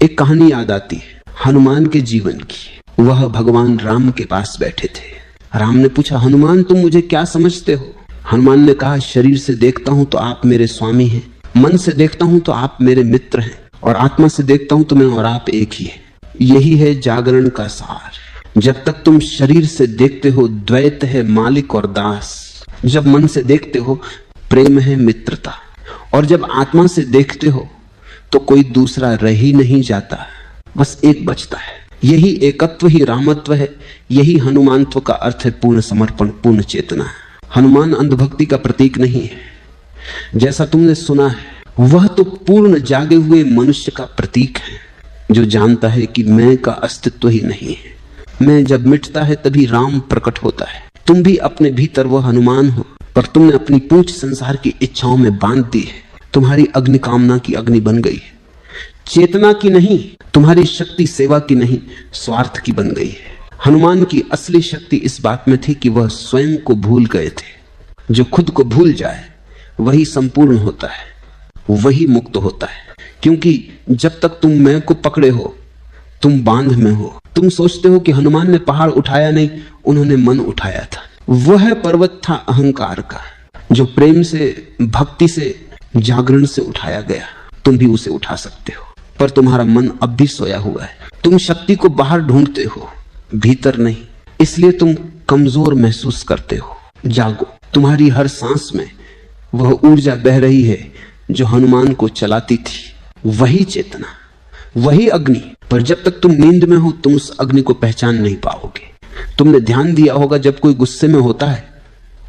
एक कहानी याद आती है हनुमान के जीवन की। वह भगवान राम के पास बैठे थे। राम ने पूछा, हनुमान तुम मुझे क्या समझते हो? हनुमान ने कहा, शरीर से देखता हूं तो आप मेरे स्वामी हैं, मन से देखता हूं तो आप मेरे मित्र हैं, और आत्मा से देखता हूं तो मैं और आप एक ही है। यही है जागरण का सार। जब तक तुम शरीर से देखते हो द्वैत है मालिक और दास, जब मन से देखते हो प्रेम है मित्रता, और जब आत्मा से देखते हो तो कोई दूसरा रह ही नहीं जाता, बस एक बचता है। यही एकत्व ही रामत्व है। यही हनुमानत्व का अर्थ है पूर्ण समर्पण, पूर्ण चेतना। हनुमान अंधभक्ति का प्रतीक नहीं है जैसा तुमने सुना है, वह तो पूर्ण जागे हुए मनुष्य का प्रतीक है जो जानता है कि मैं का अस्तित्व ही नहीं है। मैं जब मिटता है तभी राम प्रकट होता है। तुम भी अपने भीतर वह हनुमान हो, पर तुमने अपनी पूंछ संसार की इच्छाओं में बांध दी है। तुम्हारी अग्नि कामना की अग्नि बन गई है, चेतना की नहीं। तुम्हारी शक्ति सेवा की नहीं, स्वार्थ की बन गई है। हनुमान की असली शक्ति इस बात में थी कि वह स्वयं को भूल गए थे। जो खुद को भूल जाए वही संपूर्ण होता है, वही मुक्त होता है। क्योंकि जब तक तुम मैं को पकड़े हो तुम बांध में हो। तुम सोचते हो कि हनुमान ने पहाड़ उठाया, नहीं, उन्होंने मन उठाया था। वह पर्वत था अहंकार का, जो प्रेम से, भक्ति से, जागरण से उठाया गया। तुम भी उसे उठा सकते हो, पर तुम्हारा मन अब भी सोया हुआ है। तुम शक्ति को बाहर ढूंढते हो, भीतर नहीं। इसलिए तुम कमजोर महसूस करते हो। जागो, तुम्हारी हर सांस में वह ऊर्जा बह रही है जो हनुमान को चलाती थी। वही चेतना, वही अग्नि। पर जब तक तुम नींद में हो तुम उस अग्नि को पहचान नहीं पाओगे। तुमने ध्यान दिया होगा, जब कोई गुस्से में होता है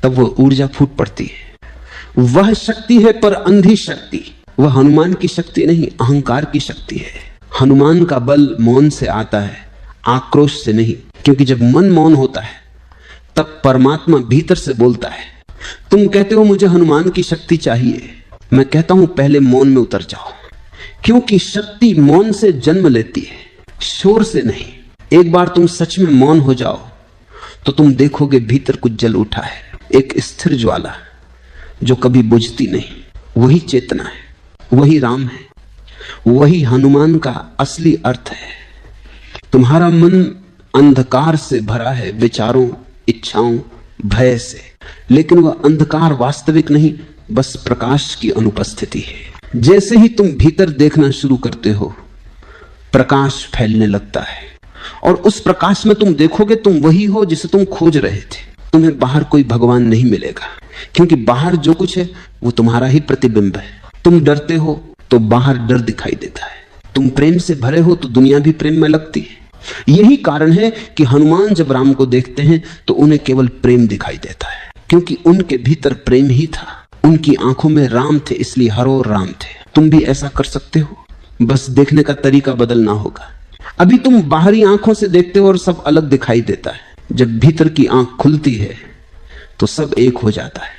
तब वह ऊर्जा फूट पड़ती है। वह शक्ति है, पर अंधी शक्ति। वह हनुमान की शक्ति नहीं, अहंकार की शक्ति है। हनुमान का बल मौन से आता है, आक्रोश से नहीं। क्योंकि जब मन मौन होता है तब परमात्मा भीतर से बोलता है। तुम कहते हो मुझे हनुमान की शक्ति चाहिए, मैं कहता हूं पहले मौन में उतर जाओ। क्योंकि शक्ति मौन से जन्म लेती है, शोर से नहीं। एक बार तुम सच में मौन हो जाओ तो तुम देखोगे भीतर कुछ जल उठा है, एक स्थिर ज्वाला जो कभी बुझती नहीं। वही चेतना है, वही राम है, वही हनुमान का असली अर्थ है। तुम्हारा मन अंधकार से भरा है, विचारों, इच्छाओं, भय से, लेकिन वह अंधकार वास्तविक नहीं, बस प्रकाश की अनुपस्थिति है। जैसे ही तुम भीतर देखना शुरू करते हो प्रकाश फैलने लगता है, और उस प्रकाश में तुम देखोगे तुम वही हो जिसे तुम खोज रहे थे। तुम्हें बाहर कोई भगवान नहीं मिलेगा, क्योंकि बाहर जो कुछ है वो तुम्हारा ही प्रतिबिंब है। तुम डरते हो तो बाहर डर दिखाई देता है। तुम प्रेम से भरे हो तो दुनिया भी प्रेम में लगती है। यही कारण है कि हनुमान जब राम को देखते हैं तो उन्हें केवल प्रेम दिखाई देता है, क्योंकि उनके भीतर प्रेम ही था। उनकी आंखों में राम थे, इसलिए हर ओर राम थे। तुम भी ऐसा कर सकते हो, बस देखने का तरीका बदलना होगा। अभी तुम बाहरी आंखों से देखते हो और सब अलग दिखाई देता है। जब भीतर की आंख खुलती है तो सब एक हो जाता है।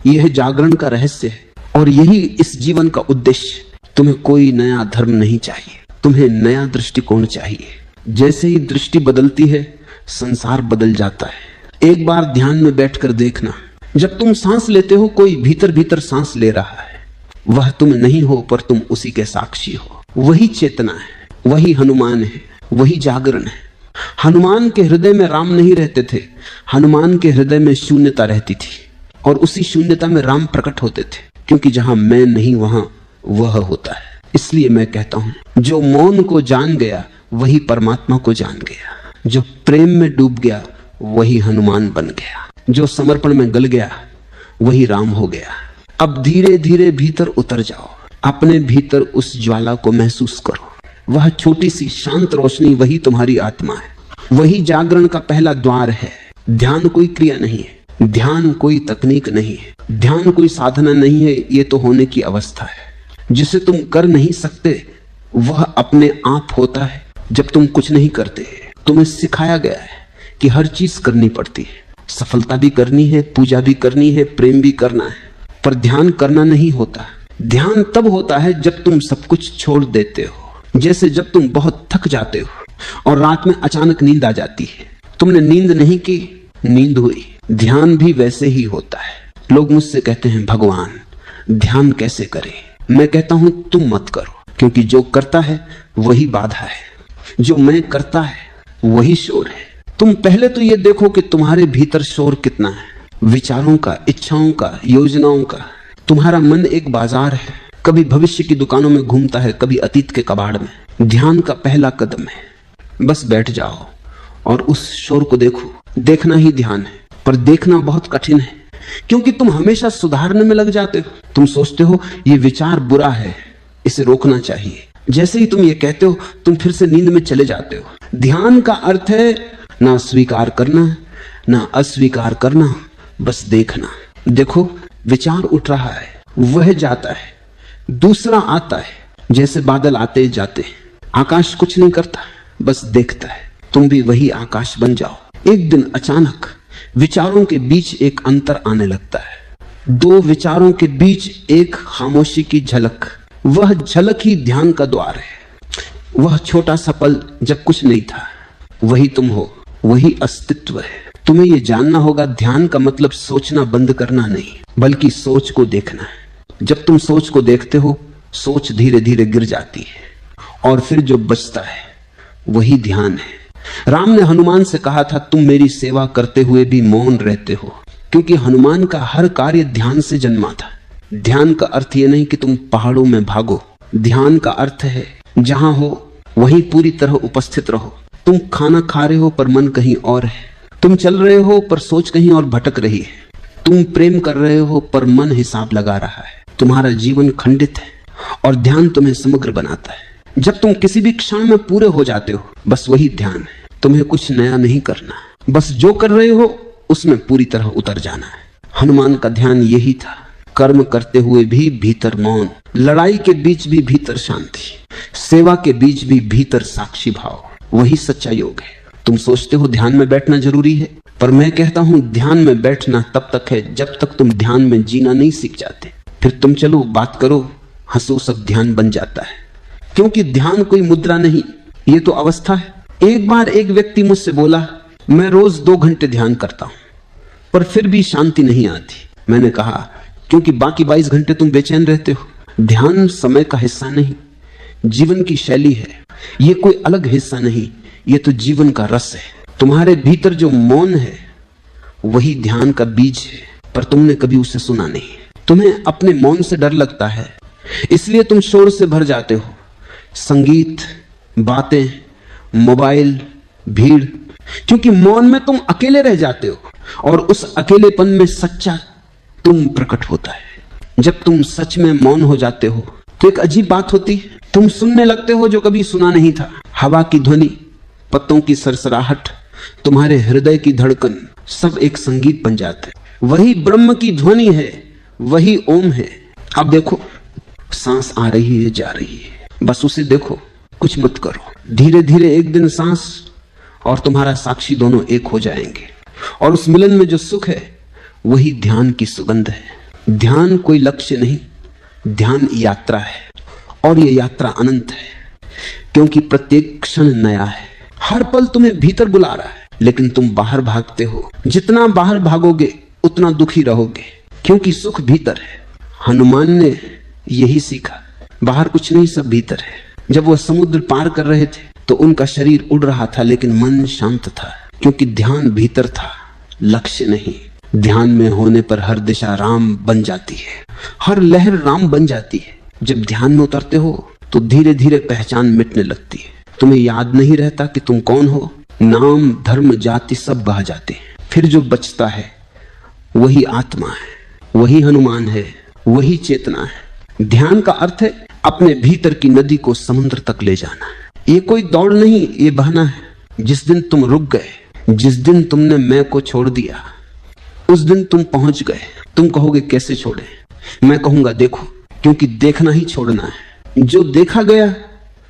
यह जागरण का रहस्य है, और यही इस जीवन का उद्देश्य। तुम्हें कोई नया धर्म नहीं चाहिए, तुम्हें नया दृष्टिकोण चाहिए। जैसे ही दृष्टि बदलती है संसार बदल जाता है। एक बार ध्यान में बैठकर देखना, जब तुम सांस लेते हो कोई भीतर भीतर सांस ले रहा है। वह तुम नहीं हो, पर तुम उसी के साक्षी हो। वही चेतना है, वही हनुमान है, वही जागरण है। हनुमान के हृदय में राम नहीं रहते थे, हनुमान के हृदय में शून्यता रहती थी, और उसी शून्यता में राम प्रकट होते थे। क्योंकि जहां मैं नहीं वहां वह होता है। इसलिए मैं कहता हूं, जो मौन को जान गया वही परमात्मा को जान गया। जो प्रेम में डूब गया वही हनुमान बन गया। जो समर्पण में गल गया वही राम हो गया। अब धीरे धीरे भीतर उतर जाओ, अपने भीतर उस ज्वाला को महसूस करो। वह छोटी सी शांत रोशनी वही तुम्हारी आत्मा है, वही जागरण का पहला द्वार है। ध्यान कोई क्रिया नहीं है, ध्यान कोई तकनीक नहीं है, ध्यान कोई साधना नहीं है। ये तो होने की अवस्था है। जिसे तुम कर नहीं सकते वह अपने आप होता है जब तुम कुछ नहीं करते। तुम्हें सिखाया गया है कि हर चीज करनी पड़ती है, सफलता भी करनी है, पूजा भी करनी है, प्रेम भी करना है, पर ध्यान करना नहीं होता। ध्यान तब होता है जब तुम सब कुछ छोड़ देते हो। जैसे जब तुम बहुत थक जाते हो और रात में अचानक नींद आ जाती है। तुमने नींद नहीं की, नींद हुई। ध्यान भी वैसे ही होता है। लोग मुझसे कहते हैं, भगवान ध्यान कैसे करें? मैं कहता हूं तुम मत करो, क्योंकि जो करता है वही बाधा है, जो मैं करता है वही शोर है। तुम पहले तो ये देखो कि तुम्हारे भीतर शोर कितना है, विचारों का, इच्छाओं का, योजनाओं का। तुम्हारा मन एक बाजार है, कभी भविष्य की दुकानों में घूमता है, कभी अतीत के कबाड़ में। ध्यान का पहला कदम है बस बैठ जाओ और उस शोर को देखो। देखना ही ध्यान है, पर देखना बहुत कठिन है, क्योंकि तुम हमेशा सुधारने में लग जाते हो। तुम सोचते हो ये विचार बुरा है, इसे रोकना चाहिए। जैसे ही तुम ये कहते हो, तुम फिर से नींद में चले जाते हो। ध्यान का अर्थ है ना स्वीकार करना ना अस्वीकार करना, बस देखना। देखो विचार उठ रहा है, वह जाता है, दूसरा आता है। जैसे बादल आते जाते, आकाश कुछ नहीं करता, बस देखता है। तुम भी वही आकाश बन जाओ। एक दिन अचानक विचारों के बीच एक अंतर आने लगता है, दो विचारों के बीच एक खामोशी की झलक। वह झलक ही ध्यान का द्वार है। वह छोटा सा पल जब कुछ नहीं था, वही तुम हो, वही अस्तित्व है। तुम्हें यह जानना होगा, ध्यान का मतलब सोचना बंद करना नहीं, बल्कि सोच को देखना है। जब तुम सोच को देखते हो, सोच धीरे धीरे गिर जाती है और फिर जो बचता है वही ध्यान है। राम ने हनुमान से कहा था, तुम मेरी सेवा करते हुए भी मौन रहते हो, क्योंकि हनुमान का हर कार्य ध्यान से जन्मा था। ध्यान का अर्थ यह नहीं कि तुम पहाड़ों में भागो। ध्यान का अर्थ है जहां हो वहीं पूरी तरह उपस्थित रहो। तुम खाना खा रहे हो पर मन कहीं और है, तुम चल रहे हो पर सोच कहीं और भटक रही है, तुम प्रेम कर रहे हो पर मन हिसाब लगा रहा है। तुम्हारा जीवन खंडित है और ध्यान तुम्हें समग्र बनाता है। जब तुम किसी भी क्षण में पूरे हो जाते हो, बस वही ध्यान है। तुम्हें कुछ नया नहीं करना, बस जो कर रहे हो उसमें पूरी तरह उतर जाना है। हनुमान का ध्यान यही था, कर्म करते हुए भी भीतर मौन, लड़ाई के बीच भी भीतर शांति, सेवा के बीच भी भीतर साक्षी भाव। वही सच्चा योग है। तुम सोचते हो ध्यान में बैठना जरूरी है, पर मैं कहता हूं ध्यान में बैठना तब तक है जब तक तुम ध्यान में जीना नहीं सीख जाते। फिर तुम चलो बात करो, हंसो, सब ध्यान बन जाता है। क्योंकि ध्यान कोई मुद्रा नहीं, ये तो अवस्था है। एक बार एक व्यक्ति मुझसे बोला, मैं रोज 2 घंटे ध्यान करता हूं पर फिर भी शांति नहीं आती। मैंने कहा, क्योंकि बाकी 22 घंटे तुम बेचैन रहते हो। ध्यान समय का हिस्सा नहीं, जीवन की शैली है। ये कोई अलग हिस्सा नहीं, ये तो जीवन का रस है। तुम्हारे भीतर जो मौन है वही ध्यान का बीज है, पर तुमने कभी उसे सुना नहीं। तुम्हें अपने मौन से डर लगता है, इसलिए तुम शोर से भर जाते हो। संगीत, बातें, मोबाइल, भीड़। क्योंकि मौन में तुम अकेले रह जाते हो और उस अकेलेपन में सच्चा तुम प्रकट होता है। जब तुम सच में मौन हो जाते हो तो एक अजीब बात होती है, तुम सुनने लगते हो जो कभी सुना नहीं था। हवा की ध्वनि, पत्तों की सरसराहट, तुम्हारे हृदय की धड़कन, सब एक संगीत बन जाते हैं। वही ब्रह्म की ध्वनि है, वही ओम है। अब देखो, सांस आ रही है, जा रही है, बस उसे देखो, कुछ मत करो। धीरे धीरे एक दिन सांस और तुम्हारा साक्षी दोनों एक हो जाएंगे और उस मिलन में जो सुख है वही ध्यान की सुगंध है। ध्यान कोई लक्ष्य नहीं, ध्यान यात्रा है और ये यात्रा अनंत है, क्योंकि प्रत्येक क्षण नया है। हर पल तुम्हें भीतर बुला रहा है, लेकिन तुम बाहर भागते हो। जितना बाहर भागोगे उतना दुखी रहोगे, क्योंकि सुख भीतर है। हनुमान ने यही सीखा, बाहर कुछ नहीं, सब भीतर है। जब वह समुद्र पार कर रहे थे तो उनका शरीर उड़ रहा था, लेकिन मन शांत था, क्योंकि ध्यान भीतर था, लक्ष्य नहीं। ध्यान में होने पर हर दिशा राम बन जाती है, हर लहर राम बन जाती है। जब ध्यान में उतरते हो तो धीरे धीरे पहचान मिटने लगती है। तुम्हें याद नहीं रहता कि तुम कौन हो। नाम, धर्म, जाति सब बह जाते हैं। फिर जो बचता है वही आत्मा है, वही हनुमान है, वही चेतना है। ध्यान का अर्थ है अपने भीतर की नदी को समुद्र तक ले जाना। ये कोई दौड़ नहीं, ये बहना है। जिस दिन तुम रुक गए, जिस दिन तुमने मैं को छोड़ दिया, उस दिन तुम पहुंच गए। तुम कहोगे कैसे छोड़े? मैं कहूंगा देखो, क्योंकि देखना ही छोड़ना है। जो देखा गया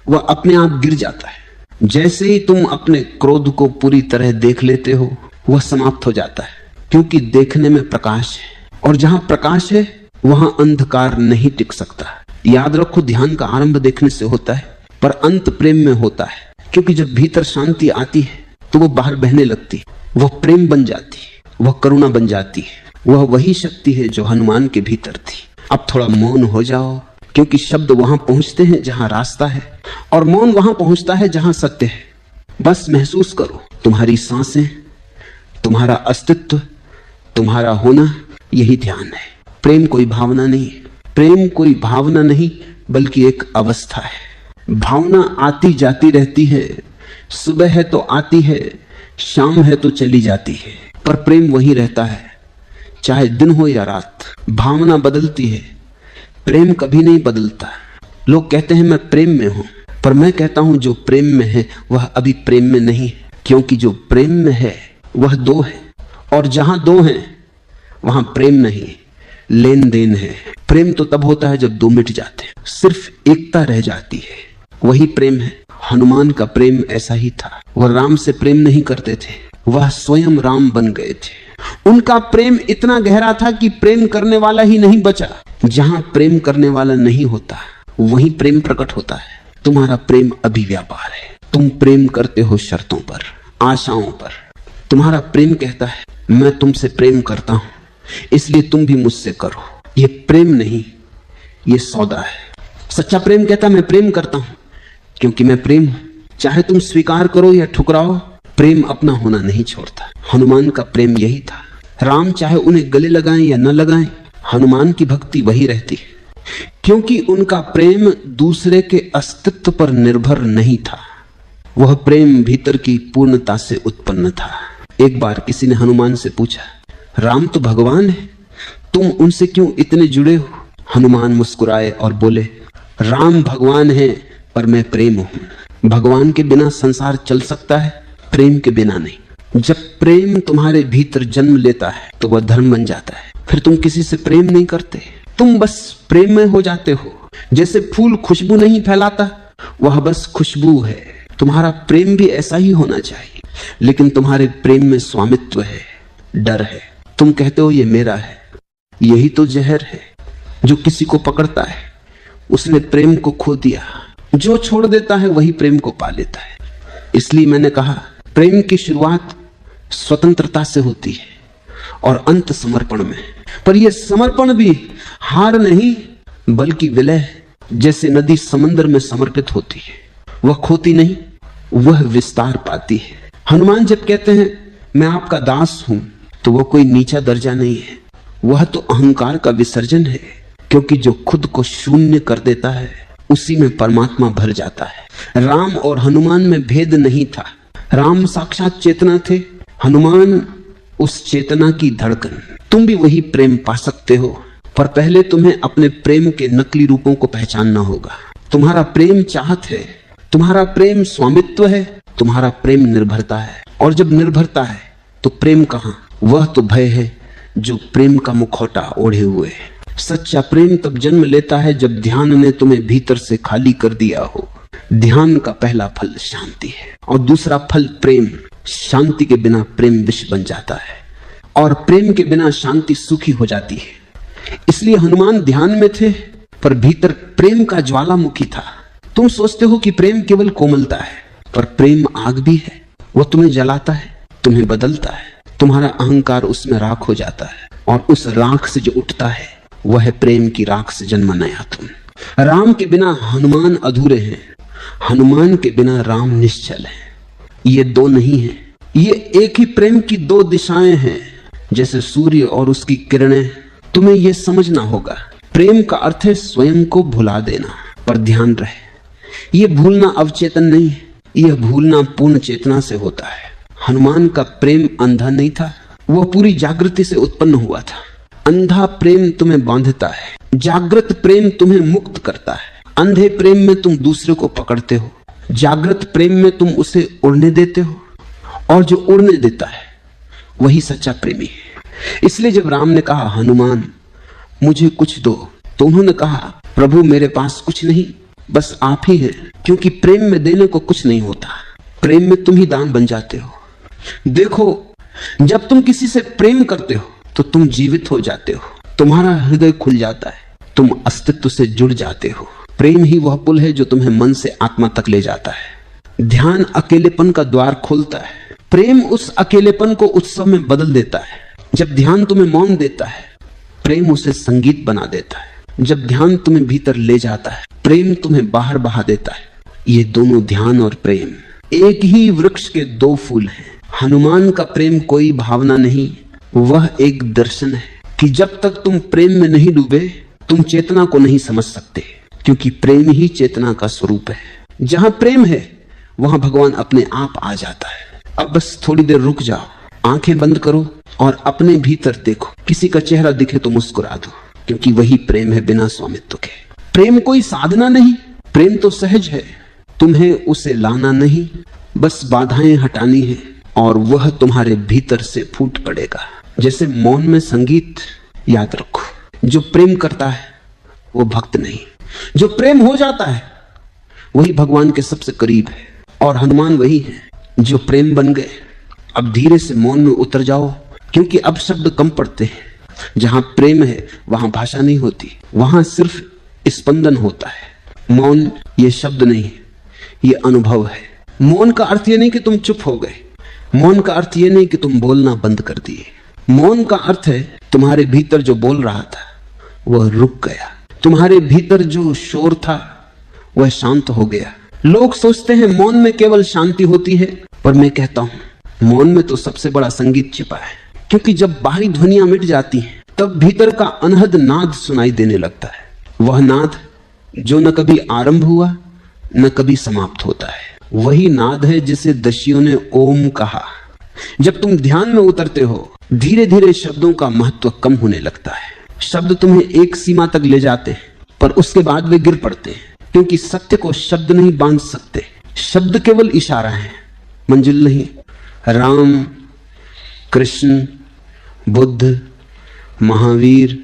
वह अपने आप गिर जाता है। जैसे ही तुम अपने क्रोध को पूरी तरह देख लेते हो, वह समाप्त हो जाता है, क्योंकि देखने में प्रकाश है और जहां प्रकाश है वहां अंधकार नहीं टिक सकता। याद रखो, ध्यान का आरंभ देखने से होता है पर अंत प्रेम में होता है, क्योंकि जब भीतर शांति आती है तो वो बाहर बहने लगती है, वह प्रेम बन जाती है, वह करुणा बन जाती है। वह वही शक्ति है जो हनुमान के भीतर थी। अब थोड़ा मौन हो जाओ, क्योंकि शब्द वहां पहुंचते हैं जहां रास्ता है और मौन वहां पहुंचता है जहां सत्य है। बस महसूस करो, तुम्हारी सांसें, तुम्हारा अस्तित्व, तुम्हारा होना, यही ध्यान है। प्रेम कोई भावना नहीं, प्रेम कोई भावना नहीं बल्कि एक अवस्था है। भावना आती जाती रहती है, सुबह है तो आती है, शाम है तो चली जाती है, पर प्रेम वही रहता है, चाहे दिन हो या रात। भावना बदलती है, प्रेम कभी नहीं बदलता। लोग कहते हैं मैं प्रेम में हूं, पर मैं कहता हूं जो प्रेम में है वह अभी प्रेम में नहीं है, क्योंकि जो प्रेम में है वह दो है, और जहां दो हैं वहां प्रेम नहीं, लेन देन है। प्रेम तो तब होता है जब दो मिट जाते हैं, सिर्फ एकता रह जाती है, वही प्रेम है। हनुमान का प्रेम ऐसा ही था। वह राम से प्रेम नहीं करते थे, वह स्वयं राम बन गए थे। उनका प्रेम इतना गहरा था कि प्रेम करने वाला ही नहीं बचा। जहां प्रेम करने वाला नहीं होता वहीं प्रेम प्रकट होता है। तुम्हारा प्रेम अभी व्यापार है। तुम प्रेम करते हो शर्तों पर, आशाओं पर। तुम्हारा प्रेम कहता है मैं तुमसे प्रेम करता हूं, इसलिए तुम भी मुझसे करो। ये प्रेम नहीं, ये सौदा है। सच्चा प्रेम कहता मैं प्रेम करता हूं क्योंकि मैं प्रेम हूं। चाहे तुम स्वीकार करो या ठुकराओ, प्रेम अपना होना नहीं छोड़ता। हनुमान का प्रेम यही था। राम चाहे उन्हें गले लगाएं या न लगाएं, हनुमान की भक्ति वही रहती है, क्योंकि उनका प्रेम दूसरे के अस्तित्व पर निर्भर नहीं था। वह प्रेम भीतर की पूर्णता से उत्पन्न था। एक बार किसी ने हनुमान से पूछा, राम तो भगवान है, तुम उनसे क्यों इतने जुड़े हो? हनुमान मुस्कुराए और बोले, राम भगवान है पर मैं प्रेम हूं। भगवान के बिना संसार चल सकता है, प्रेम के बिना नहीं। जब प्रेम तुम्हारे भीतर जन्म लेता है तो वह धर्म बन जाता है। फिर तुम किसी से प्रेम नहीं करते, तुम बस प्रेम में हो जाते हो। जैसे फूल खुशबू नहीं फैलाता, वह बस खुशबू है। तुम्हारा प्रेम भी ऐसा ही होना चाहिए, लेकिन तुम्हारे प्रेम में स्वामित्व है, डर है। तुम कहते हो ये मेरा है। यही तो जहर है जो किसी को पकड़ता है, उसने प्रेम को खो दिया। जो छोड़ देता है वही प्रेम को पा लेता है। इसलिए मैंने कहा प्रेम की शुरुआत स्वतंत्रता से होती है और अंत समर्पण में। पर यह समर्पण भी हार नहीं बल्कि विलय। जैसे नदी समंदर में समर्पित होती है, वह खोती नहीं, वह विस्तार पाती है। हनुमान जब कहते हैं मैं आपका दास हूं, तो वह कोई नीचा दर्जा नहीं है, वह तो अहंकार का विसर्जन है। क्योंकि जो खुद को शून्य कर देता है उसी में परमात्मा भर जाता है। राम और हनुमान में भेद नहीं था। राम साक्षात चेतना थे, हनुमान उस चेतना की धड़कन। तुम भी वही प्रेम पा सकते हो, पर पहले तुम्हें अपने प्रेम के नकली रूपों को पहचानना होगा। तुम्हारा प्रेम चाहत है, तुम्हारा प्रेम स्वामित्व है, तुम्हारा प्रेम निर्भरता है। और जब निर्भरता है तो प्रेम कहां? वह तो भय है जो प्रेम का मुखौटा ओढ़े हुए है। सच्चा प्रेम तब जन्म लेता है जब ध्यान ने तुम्हें भीतर से खाली कर दिया हो। ध्यान का पहला फल शांति है और दूसरा फल प्रेम। शांति के बिना प्रेम विष बन जाता है और प्रेम के बिना शांति सुखी हो जाती है। इसलिए हनुमान ध्यान में थे पर भीतर प्रेम का ज्वालामुखी था। तुम सोचते हो कि प्रेम केवल कोमलता है, पर प्रेम आग भी है। वह तुम्हें जलाता है, तुम्हें बदलता है, तुम्हारा अहंकार उसमें राख हो जाता है और उस राख से जो उठता है वह है प्रेम की राख से जन्म नया तुम। राम के बिना हनुमान अधूरे हैं, हनुमान के बिना राम निश्चल है। ये दो नहीं है, ये एक ही प्रेम की दो दिशाएं हैं, जैसे सूर्य और उसकी किरणें। तुम्हें यह समझना होगा, प्रेम का अर्थ है स्वयं को भुला देना। पर ध्यान रहे, यह भूलना अवचेतन नहीं है, यह भूलना पूर्ण चेतना से होता है। हनुमान का प्रेम अंधा नहीं था, वह पूरी जागृति से उत्पन्न हुआ था। अंधा प्रेम तुम्हें बांधता है, जागृत प्रेम तुम्हें मुक्त करता है। अंधे प्रेम में तुम दूसरे को पकड़ते हो, जागृत प्रेम में तुम उसे उड़ने देते हो, और जो उड़ने देता है वही सच्चा प्रेमी है। इसलिए जब राम ने कहा हनुमान मुझे कुछ दो, तो उन्होंने कहा प्रभु मेरे पास कुछ नहीं, बस आप ही हैं। क्योंकि प्रेम में देने को कुछ नहीं होता, प्रेम में तुम ही दान बन जाते हो। देखो, जब तुम किसी से प्रेम करते हो तो तुम जीवित हो जाते हो, तुम्हारा हृदय खुल जाता है, तुम अस्तित्व से जुड़ जाते हो। प्रेम ही वह पुल है जो तुम्हें मन से आत्मा तक ले जाता है। ध्यान अकेलेपन का द्वार खोलता है, प्रेम उस अकेलेपन को उत्सव में बदल देता है। जब ध्यान तुम्हें मौन देता है, प्रेम उसे संगीत बना देता है। जब ध्यान तुम्हें भीतर ले जाता है, प्रेम तुम्हें बाहर बहा देता है। ये दोनों, ध्यान और प्रेम, एक ही वृक्ष के दो फूल हैं। हनुमान का प्रेम कोई भावना नहीं, वह एक दर्शन है कि जब तक तुम प्रेम में नहीं डूबे तुम चेतना को नहीं समझ सकते, क्योंकि प्रेम ही चेतना का स्वरूप है। जहां प्रेम है वहां भगवान अपने आप आ जाता है। अब बस थोड़ी देर रुक जाओ, आंखें बंद करो और अपने भीतर देखो। किसी का चेहरा दिखे तो मुस्कुरा दो, क्योंकि वही प्रेम है बिना स्वामित्व के। प्रेम कोई साधना नहीं, प्रेम तो सहज है। तुम्हें उसे लाना नहीं, बस बाधाएं हटानी है और वह तुम्हारे भीतर से फूट पड़ेगा। जैसे मौन में संगीत। याद रखो, जो प्रेम करता है वो भक्त नहीं, जो प्रेम हो जाता है वही भगवान के सबसे करीब है। और हनुमान वही है जो प्रेम बन गए। अब धीरे से मौन में उतर जाओ, क्योंकि अब शब्द कम पड़ते हैं। जहां प्रेम है वहां भाषा नहीं होती, वहां सिर्फ स्पंदन होता है। मौन ये शब्द नहीं, ये अनुभव है। मौन का अर्थ ये नहीं कि तुम चुप हो गए, मौन का अर्थ ये नहीं कि तुम बोलना बंद कर दिए। मौन का अर्थ है तुम्हारे भीतर जो बोल रहा था वह रुक गया, तुम्हारे भीतर जो शोर था वह शांत हो गया। लोग सोचते हैं मौन में केवल शांति होती है, पर मैं कहता हूं मौन में तो सबसे बड़ा संगीत छिपा है। क्योंकि जब बाहरी ध्वनियां मिट जाती हैं तब भीतर का अनहद नाद सुनाई देने लगता है। वह नाद जो न कभी आरंभ हुआ न कभी समाप्त होता है, वही नाद है जिसे दशियों ने ओम कहा। जब तुम ध्यान में उतरते हो धीरे धीरे शब्दों का महत्व कम होने लगता है। शब्द तुम्हें एक सीमा तक ले जाते हैं, पर उसके बाद वे गिर पड़ते हैं, क्योंकि सत्य को शब्द नहीं बांध सकते। शब्द केवल इशारा है, मंजिल नहीं। राम, कृष्ण, बुद्ध, महावीर,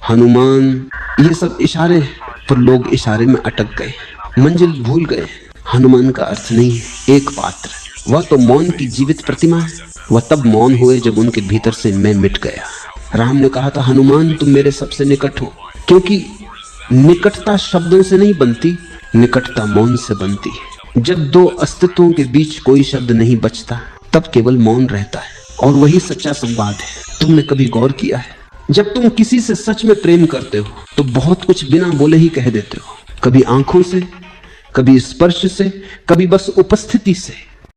हनुमान, ये सब इशारे हैं, पर लोग इशारे में अटक गए, मंजिल भूल गए। हनुमान का अर्थ नहीं है एक पात्र, वह तो मौन की जीवित प्रतिमा है। वह तब मौन हुए जब उनके भीतर से मैं मिट गया। राम ने कहा था, हनुमान तुम मेरे सबसे निकट हो, क्योंकि निकटता शब्दों से नहीं बनती, निकटता मौन से बनती है। जब दो अस्तित्वों के बीच कोई शब्द नहीं बचता तब केवल मौन रहता है, और वही सच्चा संवाद है। तुमने कभी गौर किया है, जब तुम किसी से सच में प्रेम करते हो तो बहुत कुछ बिना बोले ही कह देते हो, कभी आंखों से, कभी स्पर्श से, कभी बस उपस्थिति से।